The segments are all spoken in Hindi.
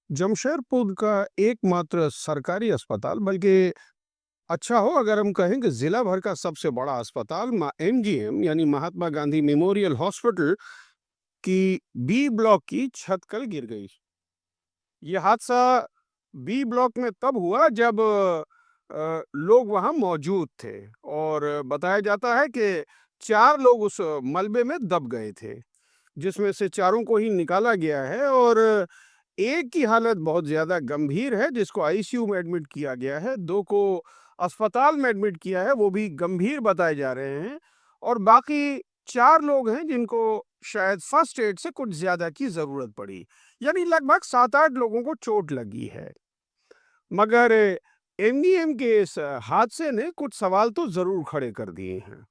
जमशेदपुर का एकमात्र सरकारी अस्पताल बल्कि अच्छा हो अगर हम कहें कि जिला भर का सबसे बड़ा अस्पताल एमजीएम यानी महात्मा गांधी मेमोरियल हॉस्पिटल की बी ब्लॉक की छत कल गिर गई। ये हादसा बी ब्लॉक में तब हुआ जब लोग वहां मौजूद थे और बताया जाता है कि 4 लोग उस मलबे में दब गए थे, जिसमें से चारों को ही निकाला गया है और एक की हालत बहुत ज़्यादा गंभीर है जिसको आईसीयू में एडमिट किया गया है, 2 को अस्पताल में एडमिट किया है, वो भी गंभीर बताए जा रहे हैं और बाकी 4 लोग हैं जिनको शायद फर्स्ट एड से कुछ ज़्यादा की ज़रूरत पड़ी। यानी लगभग 7-8 लोगों को चोट लगी है। मगर एमडीएम के इस हादसे ने कुछ सवाल तो ज़रूर खड़े कर दिए हैं।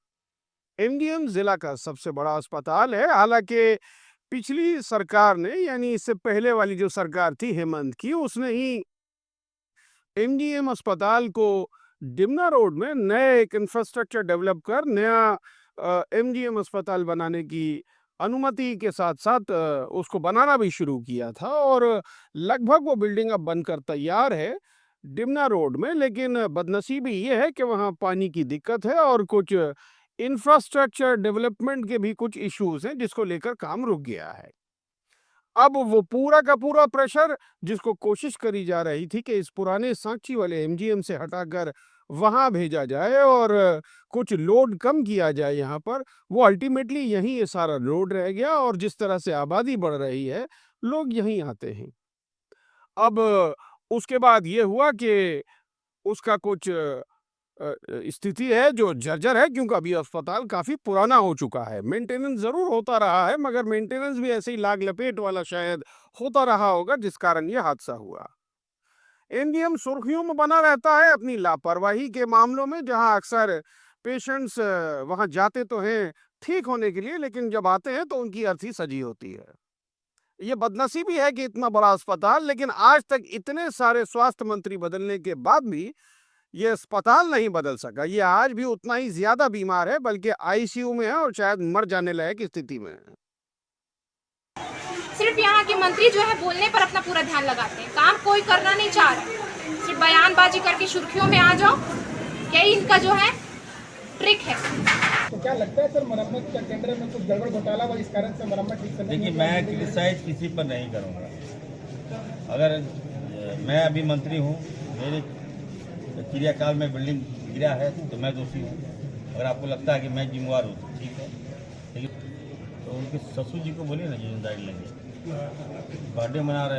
एमडीएम जिला का सबसे बड़ा अस्पताल है, हालांकि पिछली सरकार ने यानी इससे पहले वाली जो सरकार थी हेमंत की, उसने ही एमडीएम अस्पताल को डिमना रोड में नए एक इंफ्रास्ट्रक्चर डेवलप कर नया एमडीएम अस्पताल बनाने की अनुमति के साथ साथ उसको बनाना भी शुरू किया था और लगभग वो बिल्डिंग अब बनकर तैयार है डिमना रोड में। लेकिन बदनसीबी ये है कि वहाँ पानी की दिक्कत है और कुछ इंफ्रास्ट्रक्चर डेवलपमेंट के भी कुछ इश्यूज हैं जिसको लेकर काम रुक गया है। अब वो पूरा का पूरा प्रेशर जिसको कोशिश करी जा रही थी कि इस पुराने सांची वाले एमजीएम से हटाकर वहां भेजा जाए और कुछ लोड कम किया जाए यहाँ पर, वो अल्टीमेटली यहीं ये सारा लोड रह गया और जिस तरह से आबादी बढ़ रही है लोग यहीं आते हैं। अब उसके बाद ये हुआ कि उसका कुछ स्थिति है जो जर्जर है, क्योंकि अभी अस्पताल काफी पुराना हो चुका है। मेंटेनेंस जरूर होता रहा है मगर मेंटेनेंस भी ऐसे ही लाग लपेट वाला शायद होता रहा होगा जिस कारण यह हादसा हुआ। एमडीएम सुर्खियों में बना रहता है अपनी लापरवाही के मामलों में, जहां अक्सर पेशेंट्स वहां जाते तो हैं ठीक होने के लिए, लेकिन जब आते हैं तो उनकी अर्थी सजी होती है। ये बदनसीबी है कि इतना बड़ा अस्पताल, लेकिन आज तक इतने सारे स्वास्थ्य मंत्री बदलने के बाद भी ये अस्पताल नहीं बदल सका। ये आज भी उतना ही ज्यादा बीमार है, बल्कि आईसीयू में है और शायद मर जाने लायक स्थिति में है। सिर्फ यहाँ के मंत्री जो है बोलने पर अपना पूरा ध्यान लगाते हैं, काम कोई करना नहीं चाह रहा, सिर्फ बयानबाजी करके सुर्खियों में आ जाओ, यही इनका जो है ट्रिक है। तो क्या लगता है सर, मरम्मत का टेंडर में कुछ गड़बड़ घोटाला और इस कारण से मरम्मत ठीक से नहीं? देखिए, मैं क्रिटिसाइज किसी पर नहीं करूँगा। अगर मैं अभी मंत्री हूँ, मेरे क्रियाकाल में बिल्डिंग गिरा है तो मैं दोषी हूँ। अगर आपको लगता है कि मैं जिम्मेवार हूँ तो ठीक है, लेकिन तो उनके ससुर जी को बोलिए ना, जिम्मेदारी लेंगे। बर्थडे मना रहे हैं।